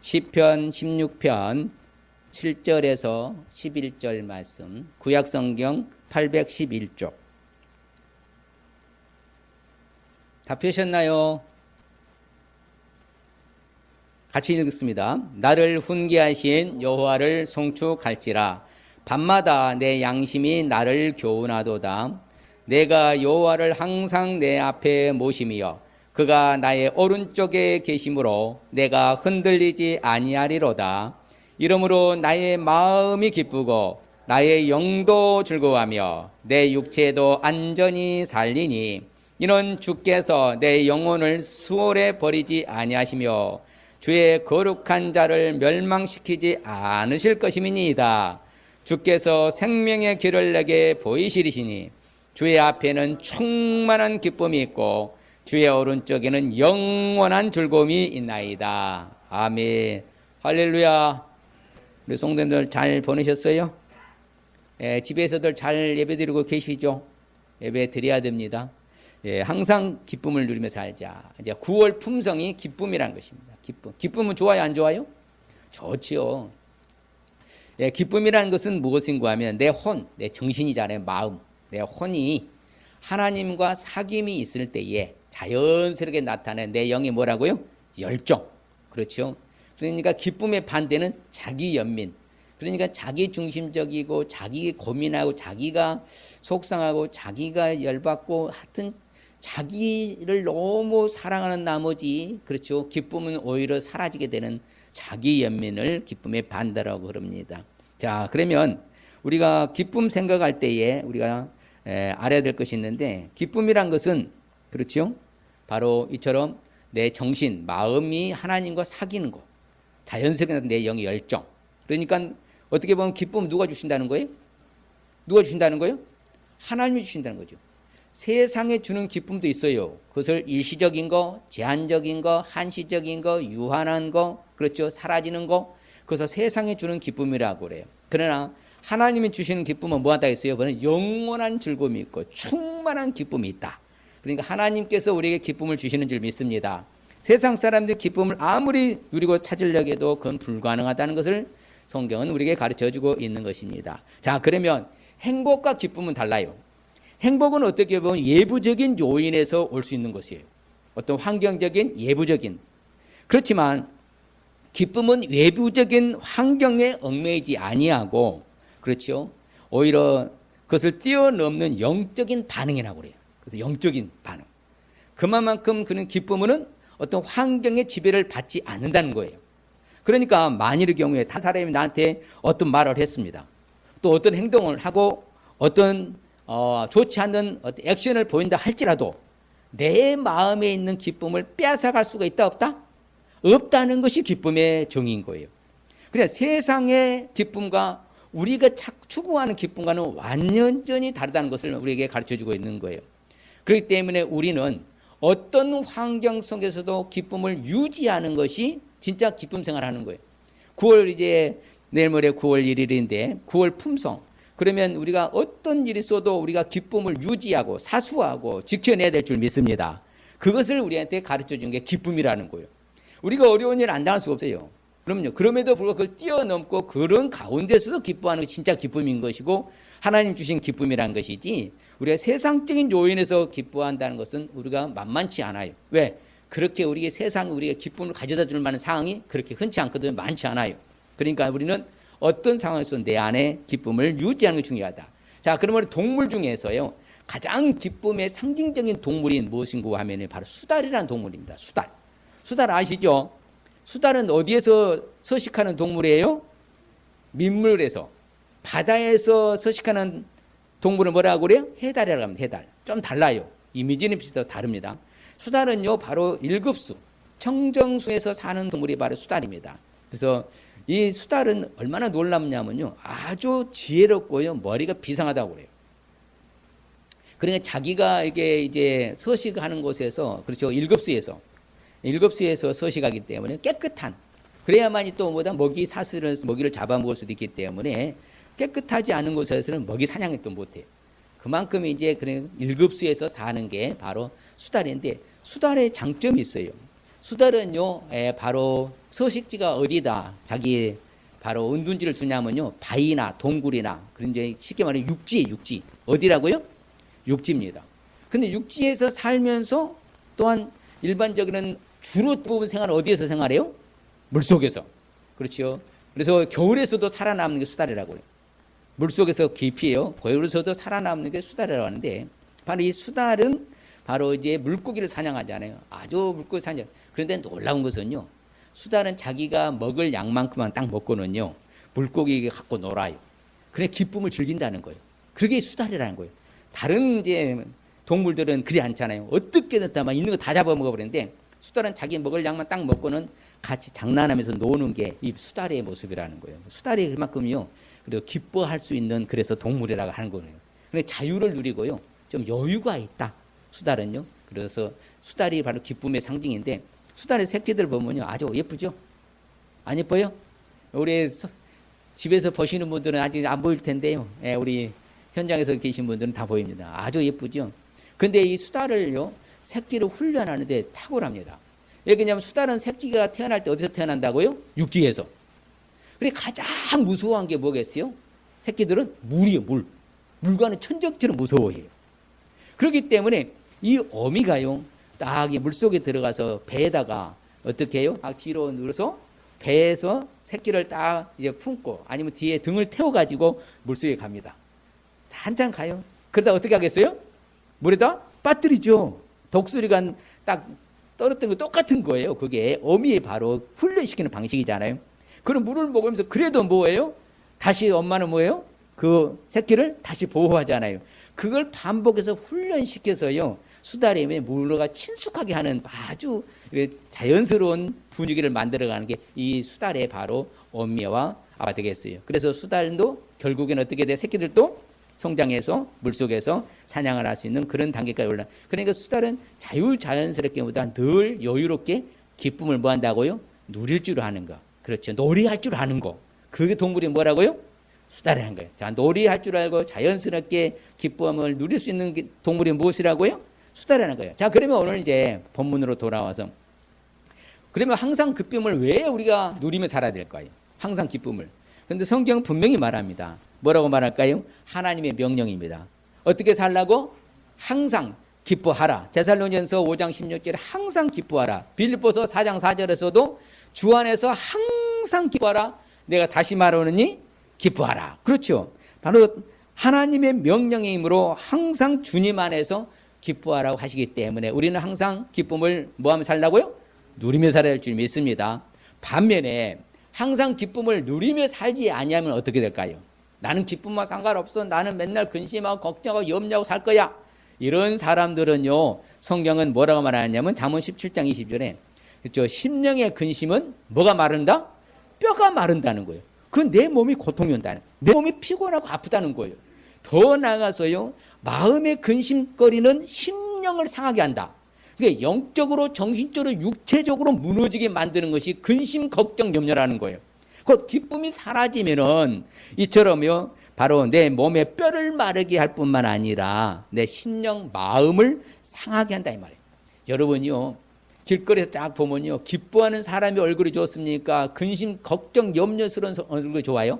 시편 16편 7절에서 11절 말씀, 구약성경 811쪽. 다 펴셨나요? 같이 읽겠습니다. 나를 훈계하신 여호와를 송축할지라. 밤마다 내 양심이 나를 교훈하도다. 내가 여호와를 항상 내 앞에 모심이여 그가 나의 오른쪽에 계심으로 내가 흔들리지 아니하리로다. 이러므로 나의 마음이 기쁘고 나의 영도 즐거워하며 내 육체도 안전히 살리니 이는 주께서 내 영혼을 수월에 버리지 아니하시며 주의 거룩한 자를 멸망시키지 않으실 것임이니이다. 주께서 생명의 길을 내게 보이시리시니 주의 앞에는 충만한 기쁨이 있고 주의 오른쪽에는 영원한 즐거움이 있나이다. 아멘. 할렐루야. 우리 성도님들 잘 보내셨어요? 집에서들 잘 예배드리고 계시죠? 예배 드려야 됩니다. 항상 기쁨을 누리며 살자. 이제 9월 품성이 기쁨이라는 것입니다. 기쁨은 좋아요, 안 좋아요? 좋지요. 기쁨이라는 것은 무엇인가 하면 내 혼, 내 정신이잖아요. 마음, 내 혼이 하나님과 사귐이 있을 때에 자연스럽게 나타낸 내 영이 뭐라고요? 열정. 그렇죠. 그러니까 기쁨의 반대는 자기 연민. 그러니까 자기 중심적이고 자기 고민하고 자기가 속상하고 자기가 열받고 하여튼 자기를 너무 사랑하는 나머지, 그렇죠, 기쁨은 오히려 사라지게 되는 자기 연민을 기쁨의 반대라고 그럽니다. 자, 그러면 우리가 기쁨 생각할 때에 우리가 알아야 될 것이 있는데, 기쁨이란 것은 그렇죠, 바로 이처럼 내 정신, 마음이 하나님과 사귀는 거, 자연스럽게 내 영의 열정. 그러니까 어떻게 보면 기쁨 누가 주신다는 거예요? 누가 주신다는 거예요? 하나님이 주신다는 거죠. 세상에 주는 기쁨도 있어요. 그것을 일시적인 거, 제한적인 거, 한시적인 거, 유한한 거, 그렇죠, 사라지는 거, 그래서 세상에 주는 기쁨이라고 그래요. 그러나 하나님이 주시는 기쁨은 뭐하다 했어요? 그는 영원한 즐거움이 있고 충만한 기쁨이 있다. 그러니까 하나님께서 우리에게 기쁨을 주시는 줄 믿습니다. 세상 사람들이 기쁨을 아무리 누리고 찾으려고 해도 그건 불가능하다는 것을 성경은 우리에게 가르쳐주고 있는 것입니다. 자, 그러면 행복과 기쁨은 달라요. 행복은 어떻게 보면 예부적인 요인에서 올 수 있는 것이에요. 어떤 환경적인, 예부적인. 그렇지만 기쁨은 외부적인 환경에 얽매이지 아니하고, 그렇죠, 오히려 그것을 뛰어넘는 영적인 반응이라고 그래요. 그래서 영적인 반응. 그만큼 그는 기쁨은 어떤 환경의 지배를 받지 않는다는 거예요. 그러니까 만일의 경우에 한 사람이 나한테 어떤 말을 했습니다. 또 어떤 행동을 하고 어떤 좋지 않는 어떤 액션을 보인다 할지라도 내 마음에 있는 기쁨을 빼앗아갈 수가 있다, 없다? 없다는 것이 기쁨의 정의인 거예요. 그래서 세상의 기쁨과 우리가 추구하는 기쁨과는 완전히 다르다는 것을 우리에게 가르쳐주고 있는 거예요. 그렇기 때문에 우리는 어떤 환경 속에서도 기쁨을 유지하는 것이 진짜 기쁨 생활하는 거예요. 9월 이제 내일 모레 9월 1일인데 9월 품성. 그러면 우리가 어떤 일이 있어도 우리가 기쁨을 유지하고 사수하고 지켜내야 될 줄 믿습니다. 그것을 우리한테 가르쳐 준 게 기쁨이라는 거예요. 우리가 어려운 일을 안 당할 수가 없어요. 그럼요. 그럼에도 불구하고 그걸 뛰어넘고 그런 가운데서도 기뻐하는 것이 진짜 기쁨인 것이고 하나님 주신 기쁨이라는 것이지, 우리가 세상적인 요인에서 기뻐한다는 것은 우리가 만만치 않아요. 왜? 그렇게 우리의 세상에 우리가 기쁨을 가져다 줄 만한 상황이 그렇게 흔치 않거든요. 많지 않아요. 그러니까 우리는 어떤 상황에서 내 안에 기쁨을 유지하는 게 중요하다. 자, 그러면 동물 중에서요, 가장 기쁨의 상징적인 동물이 무엇인가 하면 바로 수달이라는 동물입니다. 수달. 수달 아시죠? 수달은 어디에서 서식하는 동물이에요? 민물에서. 바다에서 서식하는 동물은 뭐라고 그래요? 해달이라고 합니다. 해달. 좀 달라요. 이미지는 비슷해도 다릅니다. 수달은요, 바로 일급수, 청정수에서 사는 동물이 바로 수달입니다. 그래서 이 수달은 얼마나 놀랍냐면요, 아주 지혜롭고요, 머리가 비상하다고 그래요. 그러니까 자기가 이게 서식하는 곳에서, 그렇죠, 일급수에서 서식하기 때문에 깨끗한, 그래야만이 또 먹이 사슬을 먹이를 잡아먹을 수도 있기 때문에 깨끗하지 않은 곳에서는 먹이 사냥을 또 못해요. 그만큼 이제 그런 일급수에서 사는 게 바로 수달인데, 수달의 장점이 있어요. 수달은요, 바로 서식지가 어디다 자기 바로 은둔지를 두냐면요, 바위나 동굴이나 그런 이제 쉽게 말하면 육지에 육지. 어디라고요? 육지입니다. 근데 육지에서 살면서 또한 일반적인 주로 대부분 생활은 어디에서 생활해요? 물속에서. 그렇죠. 그래서 겨울에서도 살아남는 게 수달이라고 해요. 물속에서 깊이에요. 겨울에서도 살아남는 게 수달이라고 하는데, 바로 이 수달은 바로 이제 물고기를 사냥하잖아요. 아주 물고기 사냥. 그런데 놀라운 것은요, 수달은 자기가 먹을 양만큼만 딱 먹고는요, 물고기 갖고 놀아요. 그래 기쁨을 즐긴다는 거예요. 그게 수달이라는 거예요. 다른 이제 동물들은 그리 않잖아요. 어떻게든 다 막 있는 거 다 잡아먹어 버리는데, 수달은 자기 먹을 양만 딱 먹고는 같이 장난하면서 노는 게 이 수달의 모습이라는 거예요. 수달이 그만큼요, 그리고 기뻐할 수 있는 그래서 동물이라고 하는 거예요. 그런데 자유를 누리고요, 좀 여유가 있다. 수달은요. 그래서 수달이 바로 기쁨의 상징인데, 수달의 새끼들 보면요, 아주 예쁘죠? 안 예뻐요? 우리 집에서 보시는 분들은 아직 안 보일 텐데요. 우리 현장에서 계신 분들은 다 보입니다. 아주 예쁘죠? 근데 이 수달을요, 새끼를 훈련하는데 탁월합니다. 왜 그러냐면 수달은 새끼가 태어날 때 어디서 태어난다고요? 육지에서. 그래 가장 무서워한 게 뭐겠어요? 새끼들은 물이에요, 물. 물과는 천적처럼 무서워해요. 그렇기 때문에 이 어미가요, 딱 이 물속에 들어가서 배에다가 어떻게 해요? 뒤로 눌러서 배에서 새끼를 딱 이제 품고 아니면 뒤에 등을 태워가지고 물속에 갑니다. 한참 가요. 그러다 어떻게 하겠어요? 물에다 빠뜨리죠. 독수리가 딱 떨어뜨린 거 똑같은 거예요. 그게 어미의 바로 훈련시키는 방식이잖아요. 그럼 물을 먹으면서 그래도 뭐예요? 다시 엄마는 뭐예요? 그 새끼를 다시 보호하잖아요. 그걸 반복해서 훈련시켜서요, 수달이 물과 친숙하게 하는 아주 자연스러운 분위기를 만들어가는 게 이 수달의 바로 어미와 아가 되겠어요. 그래서 수달도 결국엔 어떻게 돼? 새끼들도 성장해서 물속에서 사냥을 할 수 있는 그런 단계까지 올라. 그러니까 수달은 자연스럽게보다 늘 여유롭게 기쁨을 뭐 한다고요? 누릴 줄 아는 거. 그렇죠. 놀이할 줄 아는 거. 그게 동물이 뭐라고요? 수달이라는 거예요. 자, 놀이할 줄 알고 자연스럽게 기쁨을 누릴 수 있는 동물이 무엇이라고요? 수달이라는 거예요. 자, 그러면 오늘 이제 본문으로 돌아와서, 그러면 항상 기쁨을 왜 우리가 누리며 살아야 될까요? 항상 기쁨을. 그런데 성경은 분명히 말합니다. 뭐라고 말할까요? 하나님의 명령입니다. 어떻게 살라고? 항상 기뻐하라. 데살로니전서 5장 16절에 항상 기뻐하라. 빌립보서 4장 4절에서도 주 안에서 항상 기뻐하라. 내가 다시 말하노니 기뻐하라. 그렇죠. 바로 하나님의 명령이므로 항상 주님 안에서 기뻐하라고 하시기 때문에 우리는 항상 기쁨을 뭐하며 살라고요? 누리며 살아야 할 줄 믿습니다. 반면에 항상 기쁨을 누리며 살지 아니하면 어떻게 될까요? 나는 기쁨과 상관없어. 나는 맨날 근심하고 걱정하고 염려하고 살 거야. 이런 사람들은요, 성경은 뭐라고 말하냐면 잠언 17장 20절에 그렇죠. 심령의 근심은 뭐가 마른다? 뼈가 마른다는 거예요. 그 내 몸이 고통이 온다는, 내 몸이 피곤하고 아프다는 거예요. 더 나아가서요, 마음의 근심거리는 심령을 상하게 한다. 그러니까 영적으로, 정신적으로, 육체적으로 무너지게 만드는 것이 근심, 걱정, 염려라는 거예요. 곧 기쁨이 사라지면은 이처럼요, 바로 내 몸의 뼈를 마르게 할 뿐만 아니라 내 심령, 마음을 상하게 한다 이 말이에요. 여러분이요, 길거리에서 쫙 보면요, 기뻐하는 사람의 얼굴이 좋습니까? 근심, 걱정, 염려스러운 얼굴이 좋아요?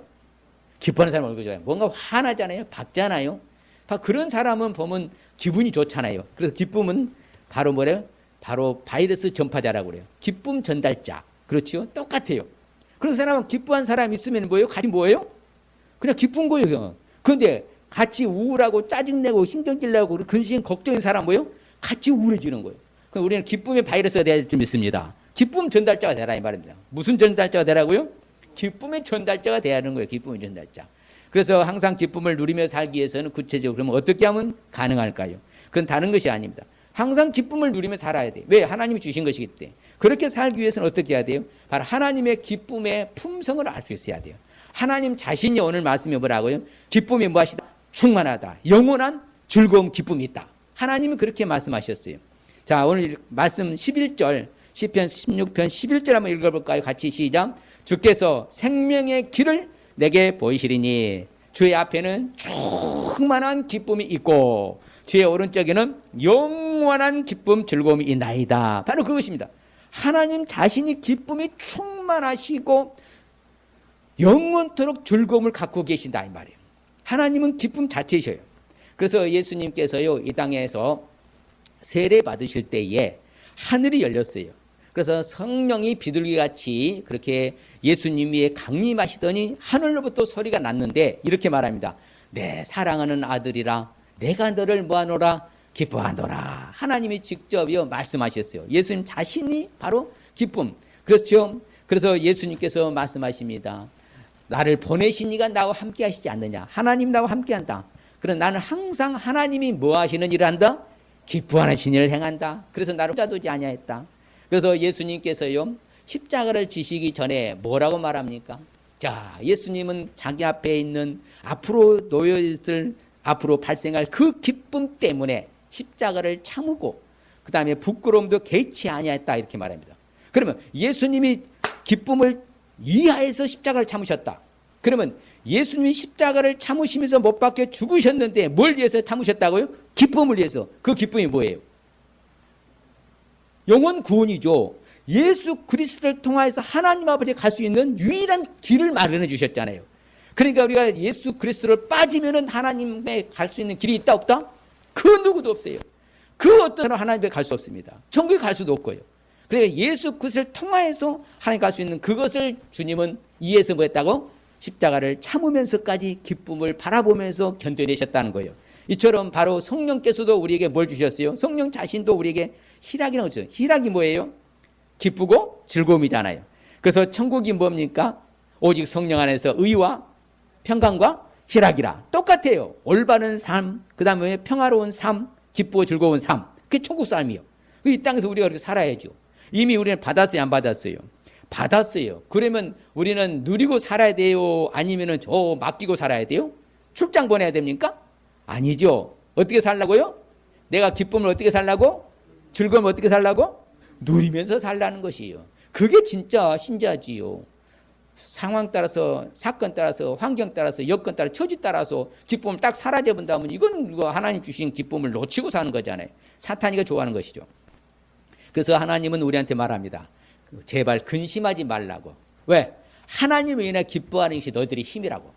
기뻐하는 사람 얼굴이 좋아요. 뭔가 화나잖아요, 밝잖아요. 그런 사람은 보면 기분이 좋잖아요. 그래서 기쁨은 바로 뭐래요? 바로 바이러스 전파자라고 그래요. 기쁨 전달자. 그렇죠? 똑같아요. 그런 사람은 기뻐한 사람 있으면 뭐예요? 같이 뭐예요? 그냥 기쁜 거예요. 그런데 같이 우울하고 짜증내고 신경질 내고 근심 걱정인 사람 뭐예요? 같이 우울해지는 거예요. 그럼 우리는 기쁨의 바이러스가 돼야 좀 있습니다. 기쁨 전달자가 되라 이 말입니다. 무슨 전달자가 되라고요? 기쁨의 전달자가 돼야 하는 거예요. 기쁨의 전달자. 그래서 항상 기쁨을 누리며 살기 위해서는 구체적으로 그러면 어떻게 하면 가능할까요? 그건 다른 것이 아닙니다. 항상 기쁨을 누리며 살아야 돼요. 왜? 하나님이 주신 것이기 때문에. 그렇게 살기 위해서는 어떻게 해야 돼요? 바로 하나님의 기쁨의 품성을 알 수 있어야 돼요. 하나님 자신이 오늘 말씀에 뭐라고요? 기쁨이 무엇이다? 충만하다. 영원한 즐거움, 기쁨이 있다. 하나님이 그렇게 말씀하셨어요. 자, 오늘 말씀 11절, 시편 16편 11절 한번 읽어볼까요? 같이 시작. 주께서 생명의 길을 내게 보이시리니 주의 앞에는 충만한 기쁨이 있고 주의 오른쪽에는 영원한 기쁨 즐거움이 있나이다. 바로 그것입니다. 하나님 자신이 기쁨이 충만하시고 영원토록 즐거움을 갖고 계신다 이 말이에요. 하나님은 기쁨 자체이셔요. 그래서 예수님께서요 이 땅에서 세례 받으실 때에 하늘이 열렸어요. 그래서 성령이 비둘기같이 그렇게 예수님이 강림하시더니 하늘로부터 소리가 났는데 이렇게 말합니다. 내 사랑하는 아들이라 내가 너를 뭐하노라 기뻐하노라. 하나님이 직접요 말씀하셨어요. 예수님 자신이 바로 기쁨. 그렇죠. 그래서 예수님께서 말씀하십니다. 나를 보내신 이가 나와 함께 하시지 않느냐. 하나님 나와 함께 한다. 그럼 나는 항상 하나님이 뭐 하시는 일을 한다? 기뻐하시는 일을 행한다. 그래서 나를 혼자 두지 아니하였다. 그래서 예수님께서요 십자가를 지시기 전에 뭐라고 말합니까? 자, 예수님은 자기 앞에 있는 앞으로 놓여있을 앞으로 발생할 그 기쁨 때문에 십자가를 참고 그 다음에 부끄러움도 개치 아니하였다 이렇게 말합니다. 그러면 예수님이 기쁨을 이하해서 십자가를 참으셨다. 그러면 예수님이 십자가를 참으시면서 못 박혀 죽으셨는데 뭘 위해서 참으셨다고요? 기쁨을 위해서. 그 기쁨이 뭐예요? 영원 구원이죠. 예수 그리스도를 통하여서 하나님 아버지에 갈 수 있는 유일한 길을 마련해 주셨잖아요. 그러니까 우리가 예수 그리스도를 빠지면은 하나님에 갈 수 있는 길이 있다 없다? 그 누구도 없어요. 그 어떤 사람 하나님에 갈 수 없습니다. 천국에 갈 수도 없고요. 그러니까 예수 그리스도를 통하여서 하나님 갈 수 있는 그것을 주님은 이해해서 뭐 했다고? 십자가를 참으면서까지 기쁨을 바라보면서 견뎌내셨다는 거예요. 이처럼 바로 성령께서도 우리에게 뭘 주셨어요? 성령 자신도 우리에게 희락이라고 했어요. 희락이 뭐예요? 기쁘고 즐거움이잖아요. 그래서 천국이 뭡니까? 오직 성령 안에서 의와 평강과 희락이라. 똑같아요. 올바른 삶, 그 다음에 평화로운 삶, 기쁘고 즐거운 삶. 그게 천국 삶이에요. 이 땅에서 우리가 그렇게 살아야죠. 이미 우리는 받았어요, 안 받았어요? 받았어요. 그러면 우리는 누리고 살아야 돼요? 아니면 저 맡기고 살아야 돼요? 출장 보내야 됩니까? 아니죠. 어떻게 살라고요? 내가 기쁨을 어떻게 살라고? 즐거움을 어떻게 살라고? 누리면서 살라는 것이에요. 그게 진짜 신자지요. 상황 따라서, 사건 따라서, 환경 따라서, 여건 따라서, 처지 따라서 기쁨을 딱 사라져 본다면 이건 하나님 주신 기쁨을 놓치고 사는 거잖아요. 사탄이가 좋아하는 것이죠. 그래서 하나님은 우리한테 말합니다. 제발 근심하지 말라고. 왜? 하나님을 인하여 기뻐하는 것이 너희들의 힘이라고.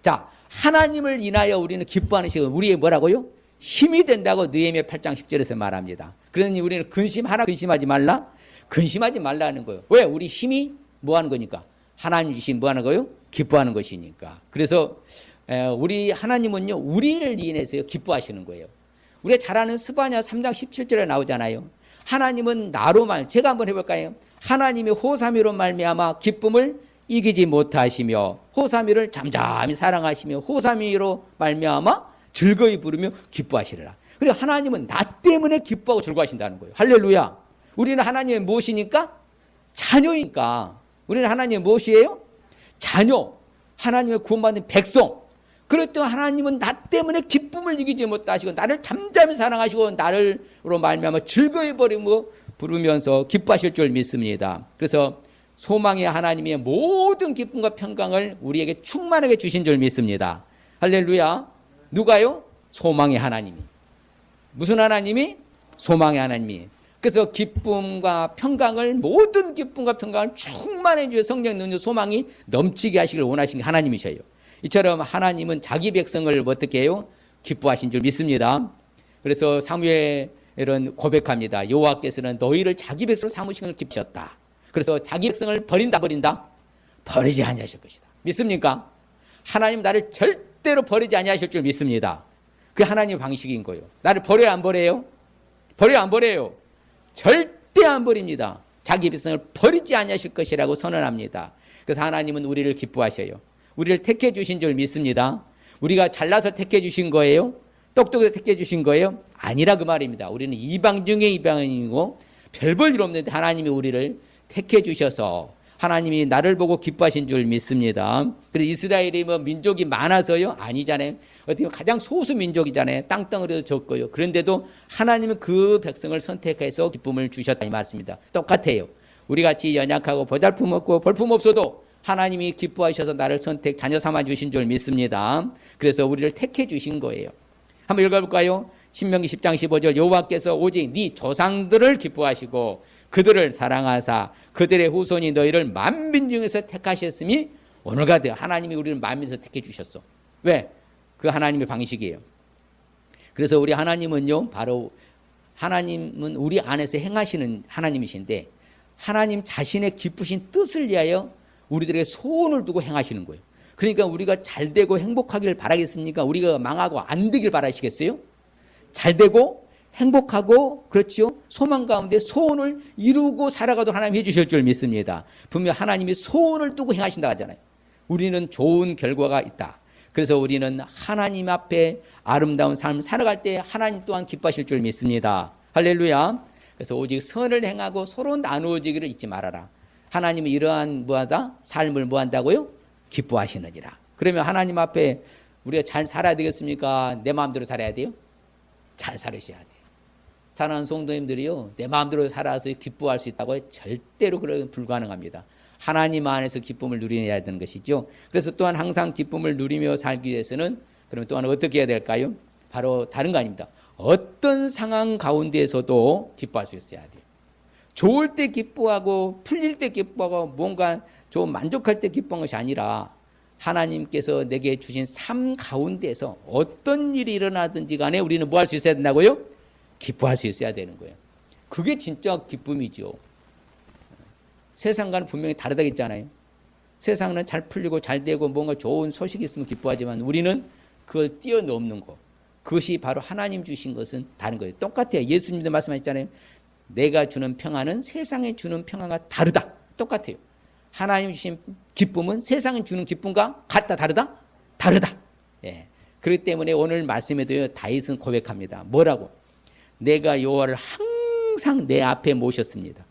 자, 하나님을 인하여 우리는 기뻐하는 것이 우리의 뭐라고요? 힘이 된다고 느헤미야 8장 10절에서 말합니다. 그러니 우리는 근심하지 말라? 근심하지 말라는 거예요. 왜? 우리 힘이 뭐 하는 거니까? 하나님 주신 뭐 하는 거예요? 기뻐하는 것이니까. 그래서 우리 하나님은요, 우리를 인해서요, 기뻐하시는 거예요. 우리가 잘 아는 스바냐 3장 17절에 나오잖아요. 하나님은 나로만, 제가 한번 해볼까요? 하나님이 호사미로 말미암아 기쁨을 이기지 못하시며 호사미를 잠잠히 사랑하시며 호사미로 말미암아 즐거이 부르며 기뻐하시리라. 그리고 하나님은 나 때문에 기뻐하고 즐거워하신다는 거예요. 할렐루야. 우리는 하나님의 무엇이니까? 자녀이니까. 우리는 하나님의 무엇이에요? 자녀. 하나님의 구원받은 백성. 그랬더니 하나님은 나 때문에 기쁨을 이기지 못하시고 나를 잠잠히 사랑하시고 나를로 말미암아 즐거이 부르면서 기뻐하실 줄 믿습니다. 그래서 소망의 하나님의 모든 기쁨과 평강을 우리에게 충만하게 주신 줄 믿습니다. 할렐루야. 누가요? 소망의 하나님이. 무슨 하나님이? 소망의 하나님이. 그래서 기쁨과 평강을, 모든 기쁨과 평강을 충만해 주어 성령 능력 소망이 넘치게 하시길 원하신 게 하나님이셔요. 이처럼 하나님은 자기 백성을 어떻게 해요? 기뻐하신 줄 믿습니다. 그래서 사무엘은 고백합니다. 여호와께서는 너희를 자기 백성으로 삼으신 걸 기쁘셨다. 그래서 자기 백성을 버린다? 버리지 아니하실 것이다. 믿습니까? 하나님 나를 절대로 버리지 아니하실 줄 믿습니다. 그게 하나님의 방식인 거예요. 나를 버려요, 안 버려요? 버려요, 안 버려요? 절대 안 버립니다. 자기 백성을 버리지 아니하실 것이라고 선언합니다. 그래서 하나님은 우리를 기뻐하셔요. 우리를 택해 주신 줄 믿습니다. 우리가 잘나서 택해 주신 거예요? 똑똑해서 택해 주신 거예요? 아니라 그 말입니다. 우리는 이방 중에 이방인이고 별 볼 일 없는데 하나님이 우리를 택해 주셔서 하나님이 나를 보고 기뻐하신 줄 믿습니다. 그래서 이스라엘이 뭐 민족이 많아서요? 아니잖아요. 어떻게 가장 소수 민족이잖아요. 땅덩어리도 적고요. 그런데도 하나님은 그 백성을 선택해서 기쁨을 주셨다 이 말씀입니다. 똑같아요. 우리 같이 연약하고 보잘품 없고 볼품 없어도 하나님이 기뻐하셔서 나를 선택 자녀 삼아 주신 줄 믿습니다. 그래서 우리를 택해 주신 거예요. 한번 읽어볼까요? 신명기 10장 15절 여호와께서 오직 네 조상들을 기뻐하시고 그들을 사랑하사 그들의 후손이 너희를 만민 중에서 택하셨으니 오늘과 같아요. 하나님이 우리를 만민에서 택해 주셨어. 왜? 그 하나님의 방식이에요. 그래서 우리 하나님은요, 바로 하나님은 우리 안에서 행하시는 하나님이신데 하나님 자신의 기쁘신 뜻을 위하여 우리들에게 소원을 두고 행하시는 거예요. 그러니까 우리가 잘 되고 행복하길 바라겠습니까? 우리가 망하고 안 되길 바라시겠어요? 잘 되고 행복하고 그렇지요. 소망 가운데 소원을 이루고 살아가도록 하나님이 해주실 줄 믿습니다. 분명 하나님이 소원을 두고 행하신다 하잖아요. 우리는 좋은 결과가 있다. 그래서 우리는 하나님 앞에 아름다운 삶을 살아갈 때 하나님 또한 기뻐하실 줄 믿습니다. 할렐루야. 그래서 오직 선을 행하고 서로 나누어지기를 잊지 말아라. 하나님은 이러한 뭐하다? 삶을 뭐한다고요? 기뻐하시느니라. 그러면 하나님 앞에 우리가 잘 살아야 되겠습니까? 내 마음대로 살아야 돼요? 잘 살으셔야 돼요. 사랑하는 성도님들이요, 내 마음대로 살아서 기뻐할 수 있다고 해요? 절대로 그런 불가능합니다. 하나님 안에서 기쁨을 누려야 되는 것이죠. 그래서 또한 항상 기쁨을 누리며 살기 위해서는 그러면 또한 어떻게 해야 될까요? 바로 다른 거 아닙니다. 어떤 상황 가운데에서도 기뻐할 수 있어야 돼요. 좋을 때 기뻐하고 풀릴 때 기뻐하고 뭔가 좀 만족할 때 기뻐한 것이 아니라 하나님께서 내게 주신 삶 가운데서 어떤 일이 일어나든지 간에 우리는 뭐 할 수 있어야 된다고요? 기뻐할 수 있어야 되는 거예요. 그게 진짜 기쁨이죠. 세상과는 분명히 다르다고 했잖아요. 세상은 잘 풀리고 잘 되고 뭔가 좋은 소식이 있으면 기뻐하지만 우리는 그걸 뛰어넘는 거. 그것이 바로 하나님 주신 것은 다른 거예요. 똑같아요. 예수님도 말씀하셨잖아요. 내가 주는 평안은 세상에 주는 평안과 다르다. 똑같아요. 하나님 주신 기쁨은 세상에 주는 기쁨과 같다. 다르다? 다르다. 예. 그렇기 때문에 오늘 말씀에도요, 다윗은 고백합니다. 뭐라고? 내가 여호와를 항상 내 앞에 모셨습니다.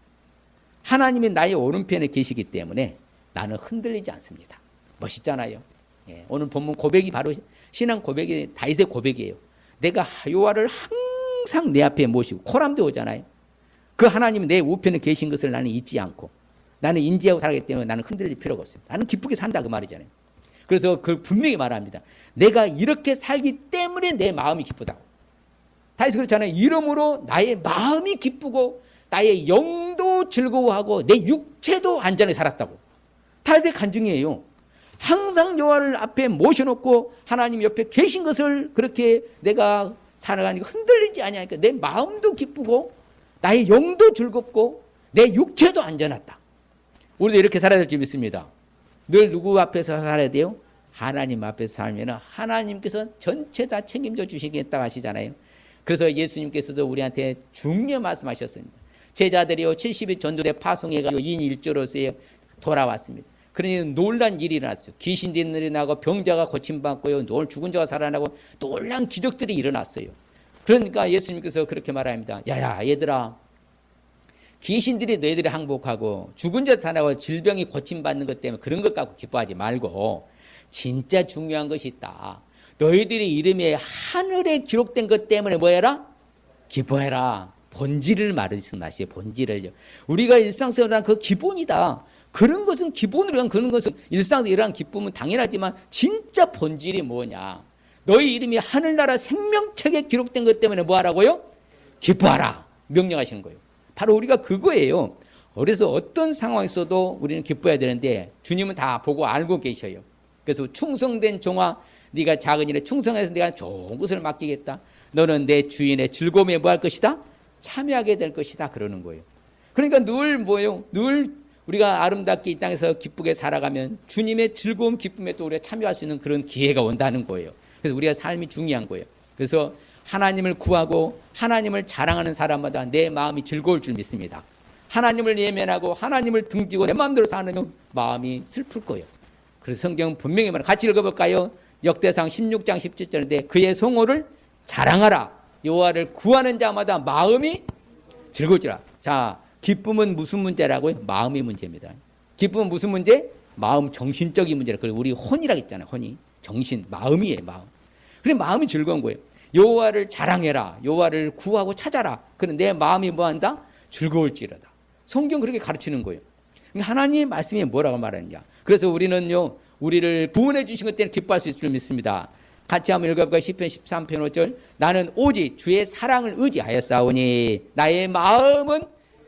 하나님이 나의 오른편에 계시기 때문에 나는 흔들리지 않습니다. 멋있잖아요. 예, 오늘 본문 고백이 바로 신앙 고백이 다윗의 고백이에요. 내가 여호와를 항상 내 앞에 모시고 코람도 오잖아요. 그 하나님이 내 우편에 계신 것을 나는 잊지 않고 나는 인지하고 살아가기 때문에 나는 흔들릴 필요가 없어요. 나는 기쁘게 산다 그 말이잖아요. 그래서 그 분명히 말합니다. 내가 이렇게 살기 때문에 내 마음이 기쁘다. 다윗이 그렇잖아요. 이러므로 나의 마음이 기쁘고 나의 영도 즐거워하고 내 육체도 안전하게 살았다고. 다윗의 간증이에요. 항상 여호와를 앞에 모셔놓고 하나님 옆에 계신 것을 그렇게 내가 살아가니까 흔들리지 아니하니까 내 마음도 기쁘고 나의 영도 즐겁고 내 육체도 안전하다. 우리도 이렇게 살아야 될 줄 믿습니다. 늘 누구 앞에서 살아야 돼요? 하나님 앞에서 살면 하나님께서 전체 다 책임져 주시겠다고 하시잖아요. 그래서 예수님께서도 우리한테 중요한 말씀하셨습니다. 제자들이요 70일 전도대 파송해가지고 2인 1조로서 돌아왔습니다. 그러니 놀란 일이 일어났어요. 귀신들이 일어나고 병자가 고침받고요, 죽은 자가 살아나고 놀란 기적들이 일어났어요. 그러니까 예수님께서 그렇게 말합니다. 야야 얘들아, 귀신들이 너희들이 항복하고 죽은 자 살아나고 질병이 고침받는 것 때문에 그런 것 갖고 기뻐하지 말고 진짜 중요한 것이 있다. 너희들이 이름에 하늘에 기록된 것 때문에 뭐해라? 기뻐해라. 본질을 말씀하시요. 본질을요. 우리가 일상생활을 한 그 기본이다. 그런 것은 기본으로 한 그런 것은 일상에서 이러한 기쁨은 당연하지만 진짜 본질이 뭐냐? 너희 이름이 하늘나라 생명책에 기록된 것 때문에 뭐 하라고요? 기뻐하라. 명령하시는 거예요. 바로 우리가 그거예요. 그래서 어떤 상황에서도 우리는 기뻐해야 되는데 주님은 다 보고 알고 계셔요. 그래서 충성된 종아, 네가 작은 일에 충성해서 내가 좋은 것을 맡기겠다. 너는 내 주인의 즐거움에 뭐 할 것이다? 참여하게 될 것이다. 그러는 거예요. 그러니까 늘 뭐예요? 늘 우리가 아름답게 이 땅에서 기쁘게 살아가면 주님의 즐거움, 기쁨에 또 우리가 참여할 수 있는 그런 기회가 온다는 거예요. 그래서 우리가 삶이 중요한 거예요. 그래서 하나님을 구하고 하나님을 자랑하는 사람마다 내 마음이 즐거울 줄 믿습니다. 하나님을 예면하고 하나님을 등지고 내 마음대로 사는 마음이 슬플 거예요. 그래서 성경은 분명히 말합니다. 같이 읽어볼까요? 역대상 16장 17절인데 그의 성호를 자랑하라. 여호와를 구하는 자마다 마음이 즐거울지라. 자, 기쁨은 무슨 문제라고요? 마음의 문제입니다. 기쁨은 무슨 문제? 마음, 정신적인 문제라. 그리고 우리 혼이라고 했잖아요. 혼이. 정신, 마음이에요. 마음. 그래 마음이 즐거운 거예요. 여호와를 자랑해라. 여호와를 구하고 찾아라. 그럼 내 마음이 뭐한다? 즐거울지로다. 성경 그렇게 가르치는 거예요. 하나님의 말씀이 뭐라고 말하느냐. 그래서 우리는요, 우리를 구원해 주신 것 때문에 기뻐할 수 있을 줄 믿습니다. 같이 한번 읽어볼까요? 시편 13편 5절. 나는 오직 주의 사랑을 의지하였사오니 나의 마음은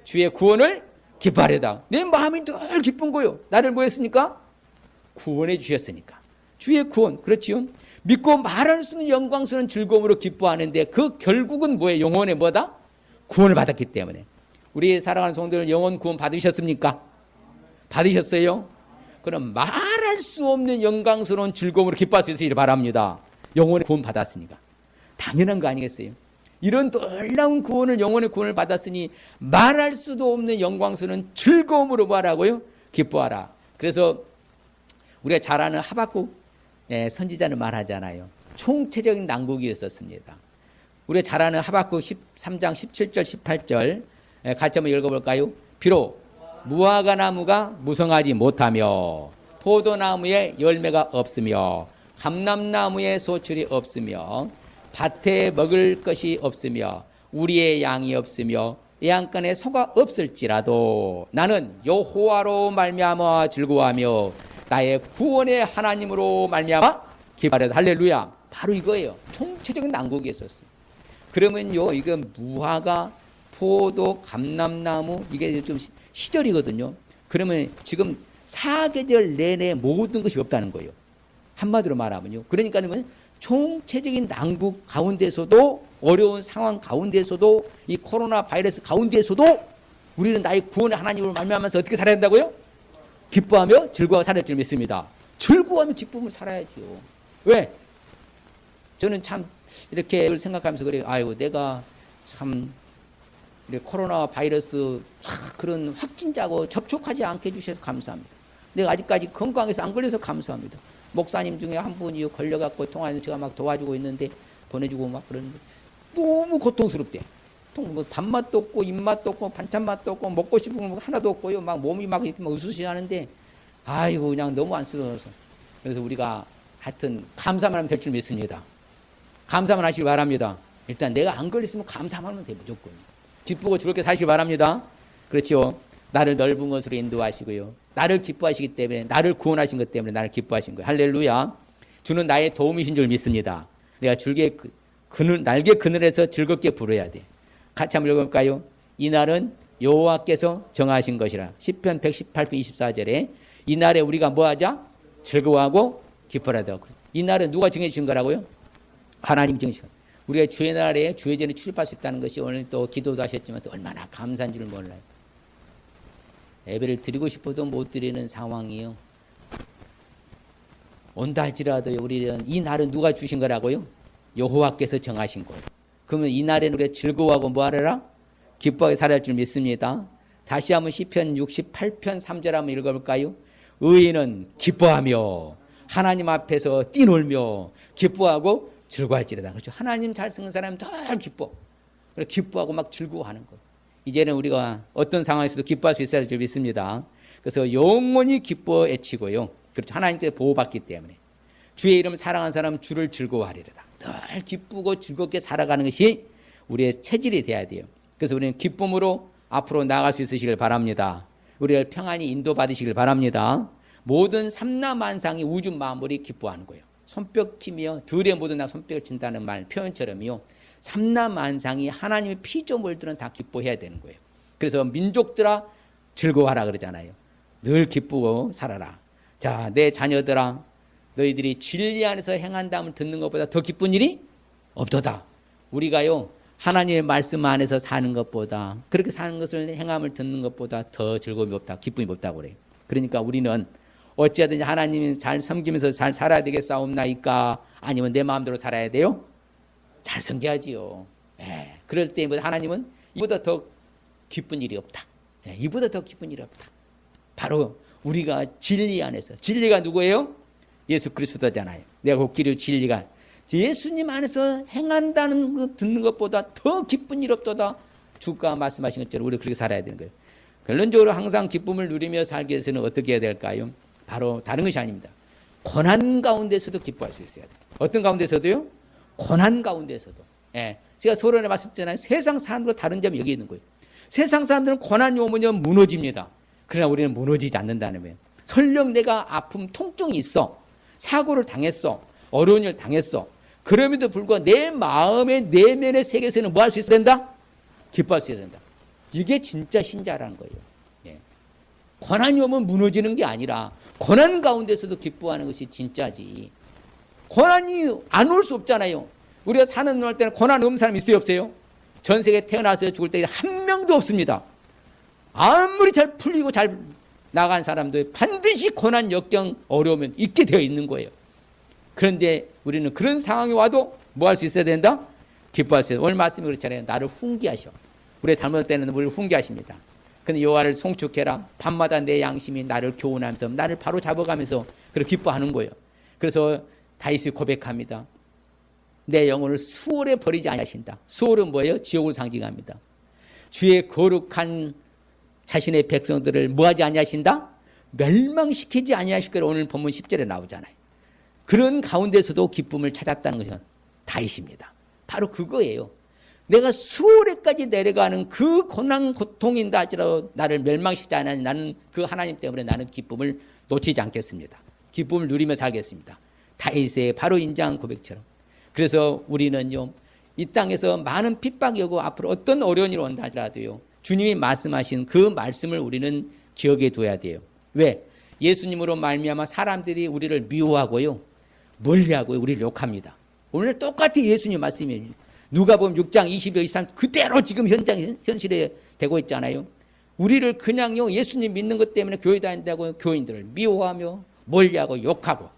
주의 구원을 기뻐하려다. 내 마음이 늘 기쁜 거요. 나를 뭐 했으니까? 구원해 주셨으니까. 주의 구원, 그렇지요? 믿고 말할 수 있는 영광스러운 즐거움으로 기뻐하는데 그 결국은 뭐예요? 영혼의 뭐다? 구원을 받았기 때문에. 우리 사랑하는 성도들 영혼 구원 받으셨습니까? 받으셨어요? 그럼 말할 수 없는 영광스러운 즐거움으로 기뻐할 수 있으시길 바랍니다. 영혼의 구원 받았으니까. 당연한 거 아니겠어요? 이런 놀라운 구원을, 영혼의 구원을 받았으니 말할 수도 없는 영광스러운 즐거움으로 뭐하라고요? 기뻐하라. 그래서 우리가 잘 아는 하박국 선지자는 말하잖아요. 총체적인 난국이었었습니다. 우리가 잘 아는 하박국 13장 17절 18절 같이 한번 읽어볼까요? 비록 무화과 나무가 무성하지 못하며 포도나무에 열매가 없으며 감람나무에 소출이 없으며 밭에 먹을 것이 없으며 우리의 양이 없으며 외양간에 소가 없을지라도 나는 여호와로 말미암아 즐거워하며 나의 구원의 하나님으로 말미암아 기뻐하리로다. 할렐루야. 바로 이거예요. 총체적인 난국이 있었어요. 그러면요, 이거 무화과, 포도, 감람나무 이게 좀 시절이거든요. 그러면 지금 사계절 내내 모든 것이 없다는 거예요. 한마디로 말하면요. 그러니까는 총체적인 난국 가운데서도, 어려운 상황 가운데서도, 이 코로나 바이러스 가운데서도 우리는 나의 구원의 하나님을 말미암아서 어떻게 살아야 된다고요? 기뻐하며 즐거워 살아야 줄 믿습니다. 즐거워하며 기쁨을 살아야죠. 왜? 저는 참 이렇게 생각하면서 그래요. 아이고, 내가 참 코로나 바이러스 그런 확진자고 접촉하지 않게 해주셔서 감사합니다. 내가 아직까지 건강해서 안 걸려서 감사합니다. 목사님 중에 한 분이 걸려갖고 통화해서 제가 막 도와주고 있는데 보내주고 막 그러는데 너무 고통스럽대. 뭐 밥맛도 없고 입맛도 없고 반찬맛도 없고 먹고 싶은 거 하나도 없고요. 막 몸이 막 이렇게 막 으스시하는데 아이고 그냥 너무 안쓰러워서. 그래서 우리가 하여튼 감사만 하면 될 줄 믿습니다. 감사만 하시기 바랍니다. 일단 내가 안 걸렸으면 감사만 하면 돼 무조건. 기쁘고 즐겁게 사시기 바랍니다. 그렇죠. 나를 넓은 것으로 인도하시고요. 나를 기뻐하시기 때문에, 나를 구원하신 것 때문에 나를 기뻐하신 거예요. 할렐루야. 주는 나의 도움이신 줄 믿습니다. 내가 날개 그늘에서 즐겁게 부르야 돼. 같이 한번 읽어볼까요? 이날은 여호와께서 정하신 것이라. 시편 118편 24절에 이날에 우리가 뭐하자? 즐거워하고 기뻐하다. 이날은 누가 정해 주신 거라고요? 하나님 정해 주신 거예요. 우리가 주의 날에 주의 전에 출입할 수 있다는 것이 오늘 또 기도도 하셨지만 얼마나 감사한 줄 몰라요. 예배를 드리고 싶어도 못 드리는 상황이요. 온다 할지라도 우리는 이 날은 누가 주신 거라고요? 여호와께서 정하신 거예요. 그러면 이 날에는 우리가 즐거워하고 뭐하라? 기뻐하게 살아야 할 줄 믿습니다. 다시 한번 시편 68편 3절 한번 읽어볼까요? 의인은 기뻐하며 하나님 앞에서 뛰놀며 기뻐하고 즐거워할지라다. 그렇죠. 하나님 잘 쓰는 사람은 잘 기뻐. 그래 기뻐하고 막 즐거워하는 거. 이제는 우리가 어떤 상황에서도 기뻐할 수 있어야 할 줄 믿습니다. 그래서 영원히 기뻐 애치고요. 그렇죠. 하나님께 보호받기 때문에 주의 이름 사랑하는 사람은 주를 즐거워하리로다. 늘 기쁘고 즐겁게 살아가는 것이 우리의 체질이 돼야 돼요. 그래서 우리는 기쁨으로 앞으로 나아갈 수 있으시길 바랍니다. 우리를 평안히 인도받으시길 바랍니다. 모든 삼라만상이 우주 만물이 기뻐하는 거예요. 손뼉치며 들의 모든 나 손뼉을 친다는 말 표현처럼요. 삼라만상이 하나님의 피조물들은 다 기뻐해야 되는 거예요. 그래서 민족들아 즐거워하라 그러잖아요. 늘 기쁘고 살아라. 자, 내 자녀들아 너희들이 진리 안에서 행한다함을 듣는 것보다 더 기쁜 일이 없도다. 우리가요 하나님의 말씀 안에서 사는 것보다 그렇게 사는 것을 행함을 듣는 것보다 더 즐거움이 없다. 기쁨이 없다고 그래요. 그러니까 우리는 어찌하든지 하나님을 잘 섬기면서 잘 살아야 되겠사옵나이까? 아니면 내 마음대로 살아야 돼요? 잘 섬겨야지요. 그럴 때 하나님은 이보다 더 기쁜 일이 없다. 이보다 더 기쁜 일이 없다. 바로 우리가 진리 안에서. 진리가 누구예요? 예수 그리스도잖아요. 내가 곧 길이요 진리가. 예수님 안에서 행한다는 거 듣는 것보다 더 기쁜 일 없도다. 주가 말씀하신 것처럼 우리가 그렇게 살아야 되는 거예요. 결론적으로 항상 기쁨을 누리며 살기 위해서는 어떻게 해야 될까요? 바로 다른 것이 아닙니다. 고난 가운데서도 기뻐할 수 있어야 돼요. 어떤 가운데서도요? 고난 가운데서도. 제가 서론에 말씀드렸잖아요. 세상 사람들과 다른 점이 여기 있는 거예요. 세상 사람들은 고난이 오면 무너집니다. 그러나 우리는 무너지지 않는다는 거예요. 설령 내가 아픔, 통증이 있어. 사고를 당했어. 어려운 일 당했어. 그럼에도 불구하고 내 마음의 내면의 세계에서는 뭐 할 수 있어야 된다? 기뻐할 수 있어야 된다. 이게 진짜 신자라는 거예요. 예. 고난이 오면 무너지는 게 아니라 고난 가운데서도 기뻐하는 것이 진짜지. 고난이 안 올 수 없잖아요. 우리가 사는 날 때는 고난 없는 사람 있어요, 없어요? 전 세계에 태어나서 죽을 때 한 명도 없습니다. 아무리 잘 풀리고 잘 나간 사람도 반드시 고난, 역경, 어려우면 있게 되어 있는 거예요. 그런데 우리는 그런 상황이 와도 뭐 할 수 있어야 된다? 기뻐할 수 있어요. 오늘 말씀이 그렇잖아요. 나를 훈계하셔. 우리가 잘못할 때는 우리를 훈계하십니다. 근데 여호와를 송축해라. 밤마다 내 양심이 나를 교훈하면서 나를 바로 잡아가면서 그렇게 기뻐하는 거예요. 그래서 다윗이 고백합니다. 내 영혼을 수월에 버리지 아니하신다. 수월은 뭐예요? 지옥을 상징합니다. 주의 거룩한 자신의 백성들을 뭐하지 아니하신다? 멸망시키지 아니하실 거라 오늘 본문 10절에 나오잖아요. 그런 가운데서도 기쁨을 찾았다는 것은 다윗입니다. 바로 그거예요. 내가 수월에까지 내려가는 그 고난 고통인다 할지라도 나를 멸망시키지 않으니 나는 그 하나님 때문에 나는 기쁨을 놓치지 않겠습니다. 기쁨을 누리며 살겠습니다. 다윗의 바로 인자한 고백처럼. 그래서 우리는요, 이 땅에서 많은 핍박이 오고 앞으로 어떤 어려운 일이 온다 하더라도요, 주님이 말씀하신 그 말씀을 우리는 기억해 둬야 돼요. 왜? 예수님으로 말미암아 사람들이 우리를 미워하고요, 멀리하고요, 우리를 욕합니다. 오늘 똑같이 예수님 말씀이에요. 누가복음 6장 22, 23 그대로 지금 현실에 되고 있잖아요. 우리를 그냥요, 예수님 믿는 것 때문에 교회 다닌다고 교인들을 미워하며 멀리하고 욕하고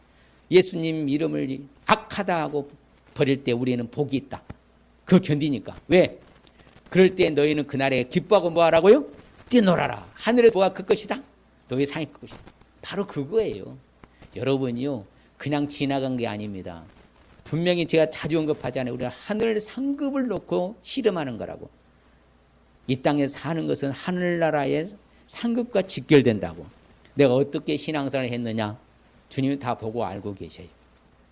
예수님 이름을 악하다 하고 버릴 때 우리는 복이 있다. 그거 견디니까. 왜? 그럴 때 너희는 그날에 기뻐하고 뭐 하라고요? 뛰놀아라. 하늘에서 뭐가 그 것이다? 너희 상이 그 것이다. 바로 그거예요. 여러분이요, 그냥 지나간 게 아닙니다. 분명히 제가 자주 언급하잖아요. 우리가 하늘 상급을 놓고 씨름하는 거라고. 이 땅에 사는 것은 하늘나라의 상급과 직결된다고. 내가 어떻게 신앙생활을 했느냐? 주님이 다 보고 알고 계셔요.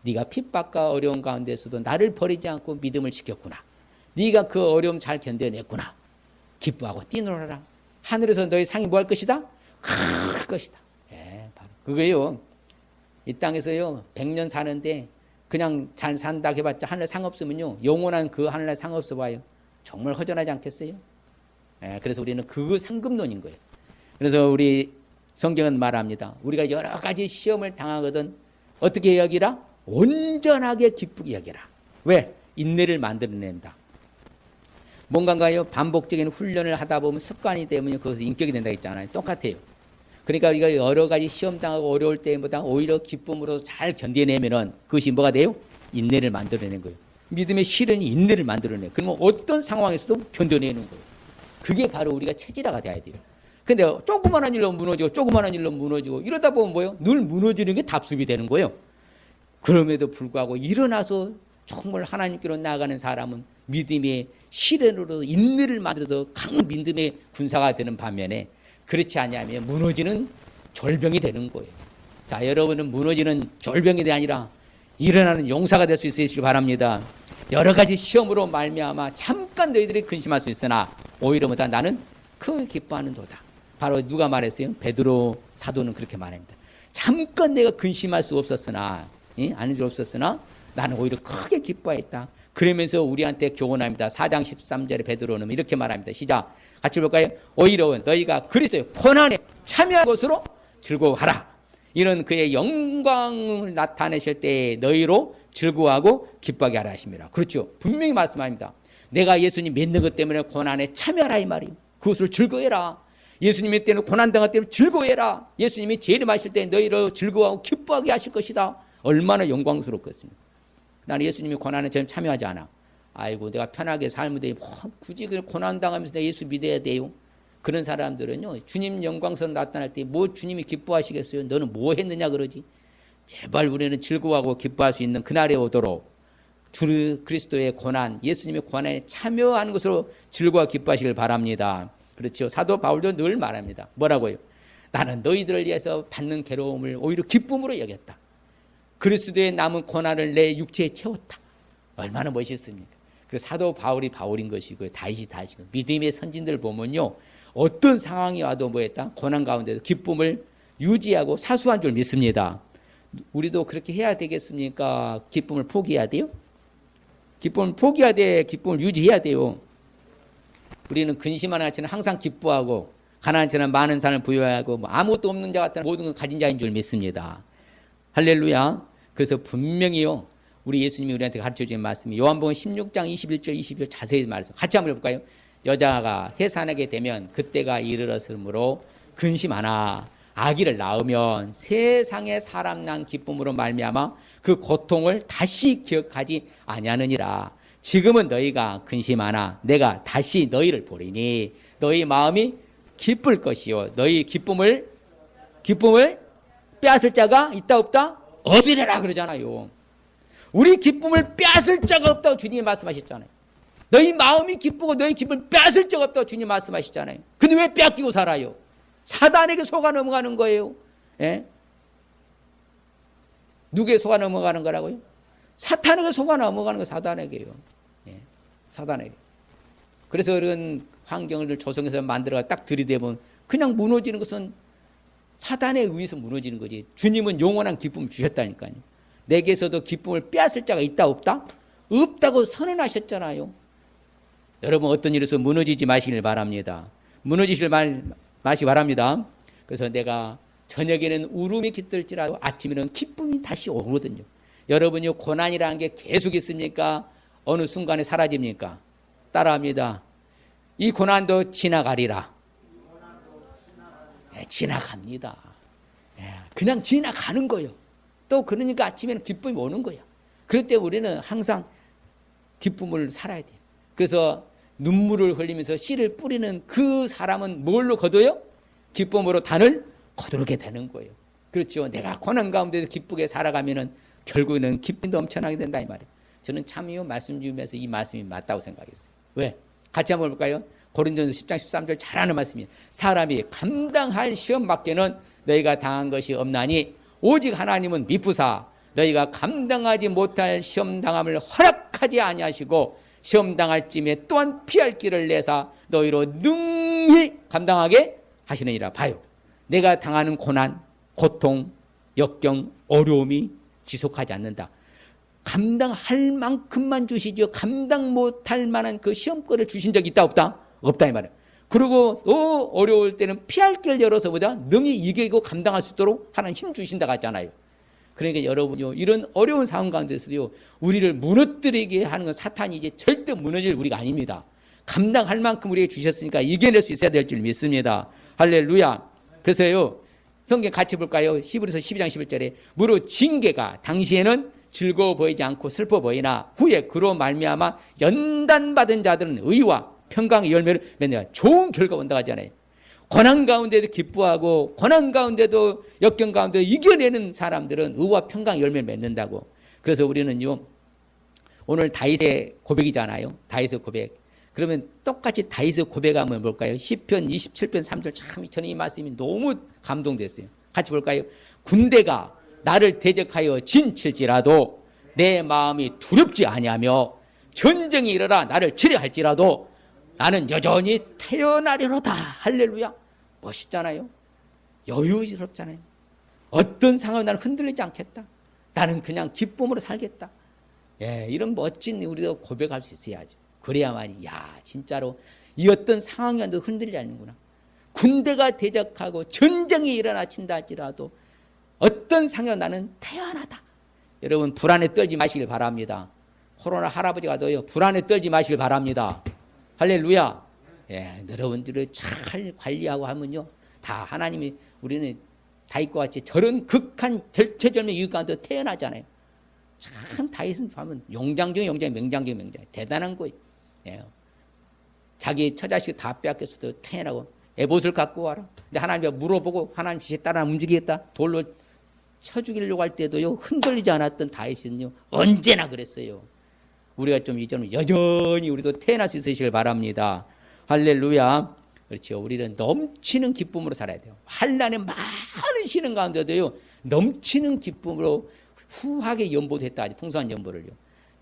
네가 핍박과 어려운 가운데서도 나를 버리지 않고 믿음을 지켰구나. 네가 그 어려움 잘 견뎌냈구나. 기뻐하고 뛰놀아라. 하늘에서 너희 상이 뭐 할 것이다? 클 것이다. 예, 바로 그거예요. 이 땅에서요, 100년 사는데 그냥 잘 산다 해봤자 하늘 상 없으면요, 영원한 그 하늘날 상 없어 봐요. 정말 허전하지 않겠어요? 예, 그래서 우리는 그 상급론인 거예요. 그래서 우리 성경은 말합니다. 우리가 여러 가지 시험을 당하거든 어떻게 여기라? 온전하게 기쁘게 여기라. 왜? 인내를 만들어낸다. 뭔가요? 반복적인 훈련을 하다 보면 습관이 되면 그것이 인격이 된다 했잖아요. 똑같아요. 그러니까 우리가 여러 가지 시험 당하고 어려울 때보다 오히려 기쁨으로 잘 견뎌내면은 그것이 뭐가 돼요? 인내를 만들어내는 거예요. 믿음의 실현이 인내를 만들어내요. 그러면 어떤 상황에서도 견뎌내는 거예요. 그게 바로 우리가 체질화가 돼야 돼요. 근데 조그마한 일로 무너지고 조그마한 일로 무너지고 이러다 보면 뭐예요? 늘 무너지는 게 답습이 되는 거예요. 그럼에도 불구하고 일어나서 정말 하나님께로 나아가는 사람은 믿음의 실현으로 인내를 만들어서 강한 믿음의 군사가 되는 반면에 그렇지 아니하면 무너지는 졸병이 되는 거예요. 자, 여러분은 무너지는 졸병이 아니라 일어나는 용사가 될 수 있으시기 바랍니다. 여러 가지 시험으로 말미암아 잠깐 너희들이 근심할 수 있으나 오히려 보다 나는 큰 기뻐하는 도다. 바로 누가 말했어요? 베드로 사도는 그렇게 말합니다. 잠깐 내가 근심할 수 없었으나 아는 줄 없었으나 나는 오히려 크게 기뻐했다. 그러면서 우리한테 교훈합니다. 4장 13절에 베드로는 이렇게 말합니다. 시작. 같이 볼까요? 오히려 너희가 그리스도의 고난에 참여한 것으로 즐거워하라. 이런 그의 영광을 나타내실 때 너희로 즐거워하고 기뻐하게 하라 하십니다. 그렇죠. 분명히 말씀합니다. 내가 예수님 믿는 것 때문에 고난에 참여하라 이 말이에요. 그것을 즐거워해라. 예수님의 때는 고난당할 때는 즐거워해라. 예수님이 재림하실 때 너희를 즐거워하고 기뻐하게 하실 것이다. 얼마나 영광스럽겠습니까? 나는 예수님이 고난에 전 참여하지 않아. 아이고 내가 편하게 살면 돼. 굳이 고난당하면서 내가 예수 믿어야 돼요. 그런 사람들은요, 주님 영광선 나타날 때 뭐 주님이 기뻐하시겠어요? 너는 뭐 했느냐 그러지. 제발 우리는 즐거워하고 기뻐할 수 있는 그날에 오도록 주 그리스도의 고난, 예수님의 고난에 참여하는 것으로 즐거워 기뻐하시길 바랍니다. 그렇죠. 사도 바울도 늘 말합니다. 뭐라고요? 나는 너희들을 위해서 받는 괴로움을 오히려 기쁨으로 여겼다. 그리스도의 남은 고난을 내 육체에 채웠다. 얼마나 멋있습니까? 그 사도 바울이 바울인 것이고 다윗이 다윗이고 믿음의 선진들 보면요, 어떤 상황이 와도 뭐했다? 고난 가운데서 기쁨을 유지하고 사수한 줄 믿습니다. 우리도 그렇게 해야 되겠습니까? 기쁨을 포기해야 돼요? 기쁨을 포기해야 돼. 기쁨을 유지해야 돼요. 우리는 근심하는 자는 항상 기뻐하고 가난한 자는 많은 산을 부여하고 뭐 아무것도 없는 자 같은 모든 걸 가진 자인 줄 믿습니다. 할렐루야. 그래서 분명히요, 우리 예수님이 우리한테 가르쳐주신 말씀이 요한복음 16장 21절 22절 자세히 말해서 같이 한번 해볼까요? 여자가 해산하게 되면 그때가 이르렀으므로 근심하나 아기를 낳으면 세상의 사람 난 기쁨으로 말미암아 그 고통을 다시 기억하지 아니하느니라. 지금은 너희가 근심하나 내가 다시 너희를 보리니 너희 마음이 기쁠 것이요 너희 기쁨을 빼앗을 자가 있다 없다? 없으리라 그러잖아요. 우리 기쁨을 빼앗을 자가 없다고 주님이 말씀하셨잖아요. 너희 마음이 기쁘고 너희 기쁨을 빼앗을 자가 없다고 주님이 말씀하셨잖아요. 근데 왜 빼앗기고 살아요? 사단에게 속아 넘어가는 거예요. 예? 누구에 속아 넘어가는 거라고요? 사탄에게 속아 넘어가는 거 사단에게요. 예, 사단에게. 그래서 그런 환경을 조성해서 만들어가 딱 들이대면 그냥 무너지는 것은 사단에 의해서 무너지는 거지. 주님은 영원한 기쁨을 주셨다니까요. 내게서도 기쁨을 빼앗을 자가 있다 없다? 없다고 선언하셨잖아요. 여러분 어떤 일에서 무너지지 마시길 바랍니다. 무너지실 마시기 바랍니다. 그래서 내가 저녁에는 울음이 깃들지라도 아침에는 기쁨이 다시 오거든요. 여러분요 고난이라는 게 계속 있습니까? 어느 순간에 사라집니까? 따라합니다. 이 고난도 지나가리라. 네, 지나갑니다. 네, 그냥 지나가는 거예요. 또 그러니까 아침에는 기쁨이 오는 거예요. 그럴 때 우리는 항상 기쁨을 살아야 돼요. 그래서 눈물을 흘리면서 씨를 뿌리는 그 사람은 뭘로 거둬요? 기쁨으로 단을 거두게 되는 거예요. 그렇죠. 내가 고난 가운데서 기쁘게 살아가면은 결국에는 기쁨이 넘쳐나게 된다 이 말이에요. 저는 참 이 말씀 주면서 이 말씀이 맞다고 생각했어요. 왜? 같이 한번 볼까요? 고린도전서 10장 13절 잘하는 말씀이에요. 사람이 감당할 시험밖에는 너희가 당한 것이 없나니 오직 하나님은 미쁘사 너희가 감당하지 못할 시험 당함을 허락하지 아니하시고 시험 당할 쯤에 또한 피할 길을 내사 너희로 능히 감당하게 하시느니라. 봐요. 내가 당하는 고난, 고통, 역경, 어려움이 지속하지 않는다. 감당할 만큼만 주시죠. 감당 못할 만한 그 시험거리를 주신 적이 있다 없다? 없다 이 말이에요. 그리고 어려울 때는 피할 길을 열어서 보다 능히 이기고 감당할 수 있도록 하나님 힘 주신다 하잖아요. 그러니까 여러분요 이런 어려운 상황 가운데서도요 우리를 무너뜨리게 하는 건 사탄이지 절대 무너질 우리가 아닙니다. 감당할 만큼 우리에게 주셨으니까 이겨낼 수 있어야 될 줄 믿습니다. 할렐루야. 그래서요 성경 같이 볼까요? 히브리서 12장 11절에 무릇 징계가 당시에는 즐거워 보이지 않고 슬퍼 보이나 후에 그로 말미암아 연단받은 자들은 의와 평강의 열매를 맺는 좋은 결과 온다 하잖아요. 고난 가운데도 기뻐하고 고난 가운데도 역경 가운데도 이겨내는 사람들은 의와 평강의 열매를 맺는다고. 그래서 우리는요 오늘 다윗의 고백이잖아요. 다윗의 고백. 그러면 똑같이 다윗의 고백하면 볼까요? 시편 27편 3절 참 저는 이 말씀이 너무 감동됐어요. 같이 볼까요? 군대가 나를 대적하여 진칠지라도 내 마음이 두렵지 아니하며 전쟁이 일어나 나를 치려할지라도 나는 여전히 태어나리로다. 할렐루야. 멋있잖아요. 여유스럽잖아요. 어떤 상황에 나는 흔들리지 않겠다. 나는 그냥 기쁨으로 살겠다. 예, 이런 멋진 우리가 고백할 수 있어야죠. 그래야만이 야 진짜로 이 어떤 상황에도 흔들리지 않는구나. 군대가 대적하고 전쟁이 일어나 친다 할지라도 어떤 상황에 나는 태어나다. 여러분 불안에 떨지 마시길 바랍니다. 코로나 할아버지가 더요 불안에 떨지 마시길 바랍니다. 할렐루야. 예, 여러분들을 잘 관리하고 하면요 다 하나님이 우리는 다윗과 같이 저런 극한 절체절명 이유 가운데 태어나잖아요. 참 다윗은 보면 용장 중에 용장, 명장 중에 명장. 대단한 거예요. 예. 자기 처자식 다 빼앗겼어도 태어나고 에봇을 갖고 와라. 근데 하나님이 물어보고 하나님 지시에 따라 움직이겠다. 돌로 쳐 죽이려고 할 때도요 흔들리지 않았던 다윗은요 언제나 그랬어요. 우리가 좀 이제는 여전히 우리도 태어날 수 있으시길 바랍니다. 할렐루야. 그렇죠. 우리는 넘치는 기쁨으로 살아야 돼요. 환난에 많은 시는 가운데도요 넘치는 기쁨으로 후하게 연보됐다. 풍성한 연보를요.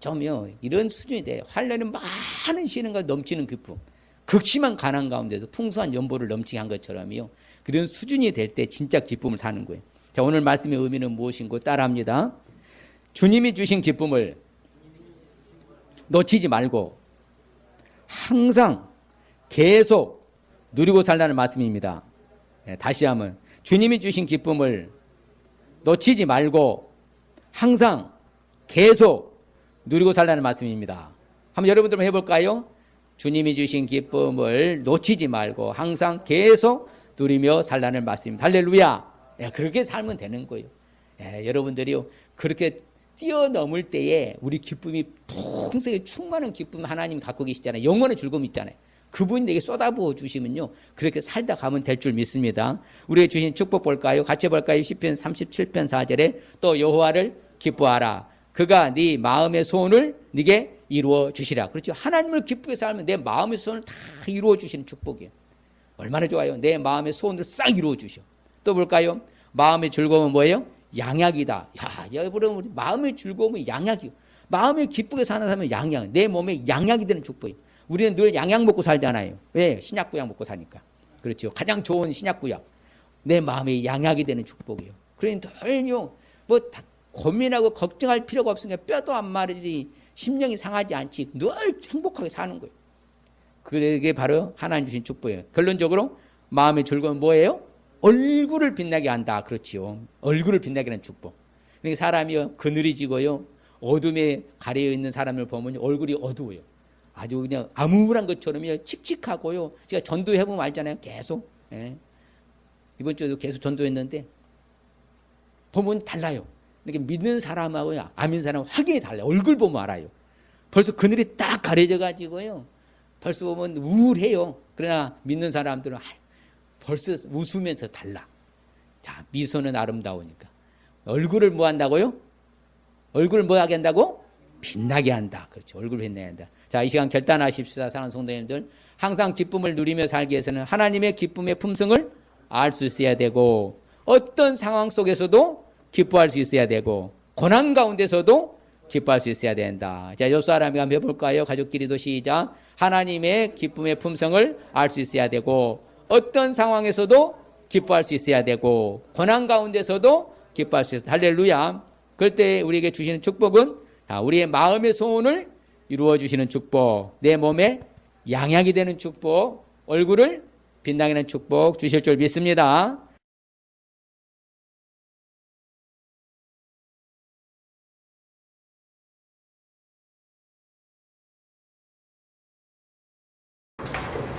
좀요 이런 수준이 돼요. 환난에 많은 시는 가운데 넘치는 기쁨. 극심한 가난 가운데서 풍성한 연보를 넘치게 한 것처럼요. 그런 수준이 될 때 진짜 기쁨을 사는 거예요. 자, 오늘 말씀의 의미는 무엇인고 따라합니다. 주님이 주신 기쁨을 놓치지 말고 항상 계속 누리고 살라는 말씀입니다. 다시 한번 주님이 주신 기쁨을 놓치지 말고 항상 계속 누리고 살라는 말씀입니다. 한번 여러분들 해볼까요? 주님이 주신 기쁨을 놓치지 말고 항상 계속 누리며 살라는 말씀입니다. 할렐루야. 그렇게 살면 되는 거예요. 여러분들이요 그렇게 뛰어넘을 때에 우리 기쁨이 풍성히 충만한 기쁨 하나님 갖고 계시잖아요. 영원의 즐거움이 있잖아요. 그분이 내게 쏟아부어 주시면요 그렇게 살다 가면 될 줄 믿습니다. 우리에게 주신 축복 볼까요? 같이 볼까요? 시편 37편 4절에 또 여호와를 기뻐하라. 그가 네 마음의 소원을 네게 이루어 주시라. 그렇죠. 하나님을 기쁘게 살면 내 마음의 소원을 다 이루어 주시는 축복이에요. 얼마나 좋아요. 내 마음의 소원을 싹 이루어 주셔. 또 볼까요? 마음의 즐거움은 뭐예요? 양약이다. 야, 여러분 우리 마음의 즐거움은 양약이요. 마음이 기쁘게 사는 사람은 양약. 내 몸에 양약이 되는 축복이에요. 우리는 늘 양약 먹고 살잖아요. 왜? 신약구약 먹고 사니까. 그렇죠. 가장 좋은 신약구약. 내 마음에 양약이 되는 축복이에요. 그러니 늘요 뭐 고민하고 걱정할 필요가 없으니까 뼈도 안 마르지 심령이 상하지 않지 늘 행복하게 사는 거예요. 그게 바로 하나님 주신 축복이에요. 결론적으로 마음의 즐거움은 뭐예요? 얼굴을 빛나게 한다. 그렇지요. 얼굴을 빛나게 하는 축복. 그러니까 사람이 그늘이 지고요 어둠에 가려 있는 사람을 보면 얼굴이 어두워요. 아주 그냥 암울한 것처럼요 칙칙하고요. 제가 전도해보면 알잖아요. 계속. 이번 주에도 계속 전도했는데 보면 달라요. 이렇게 믿는 사람하고 안 믿는 사람은 확연히 달라요. 얼굴 보면 알아요. 벌써 그늘이 딱 가려져 가지고요 벌써 보면 우울해요. 그러나 믿는 사람들은 벌써 웃으면서 달라. 자, 미소는 아름다우니까. 얼굴을 뭐 한다고요? 얼굴을 뭐 하게 한다고? 빛나게 한다. 그렇죠. 얼굴 빛나게 한다. 자, 이 시간 결단하십시다. 사랑하는 성도님들. 항상 기쁨을 누리며 살기 위해서는 하나님의 기쁨의 품성을 알 수 있어야 되고 어떤 상황 속에서도 기뻐할 수 있어야 되고 고난 가운데서도 기뻐할 수 있어야 된다. 자, 옆 사람이 한번 해볼까요? 가족끼리도 시작. 하나님의 기쁨의 품성을 알 수 있어야 되고 어떤 상황에서도 기뻐할 수 있어야 되고 고난 가운데서도 기뻐할 수 있어야 된다. 할렐루야. 그럴 때 우리에게 주시는 축복은 우리의 마음의 소원을 이루어 주시는 축복, 내 몸에 양약이 되는 축복, 얼굴을 빛나게 하는 축복 주실 줄 믿습니다.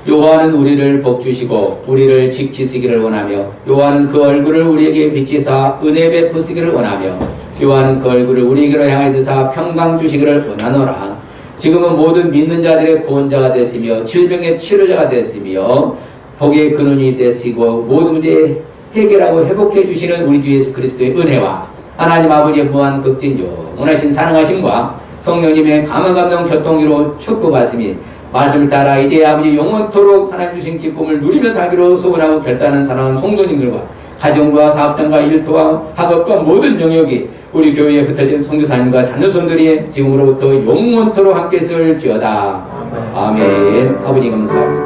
여호와는 우리를 복주시고 우리를 지키시기를 원하며 여호와는 그 얼굴을 우리에게 비치사 은혜 베푸시기를 원하며 여호와는 그 얼굴을 우리에게로 향하여 드사 평강 주시기를 원하노라. 지금은 모든 믿는 자들의 구원자가 되시며 질병의 치료자가 되시며 복의 근원이 되시고 모든 문제 해결하고 회복해 주시는 우리 주 예수 그리스도의 은혜와 하나님 아버지의 무한 극진 영원하신 사랑하심과 성령님의 감화 감동 교통으로 축복하시니 말씀을 따라 이제 아버지 영원토록 하나님 주신 기쁨을 누리며 살기로 소원하고 결단한 사랑하는 성도님들과 가정과 사업장과 일터와 학업과 모든 영역이 우리 교회에 흩어진 선교사님과 자녀손들이 지금으로부터 영원토록 함께 있을지어다. 아멘. 아버지 감사합니다.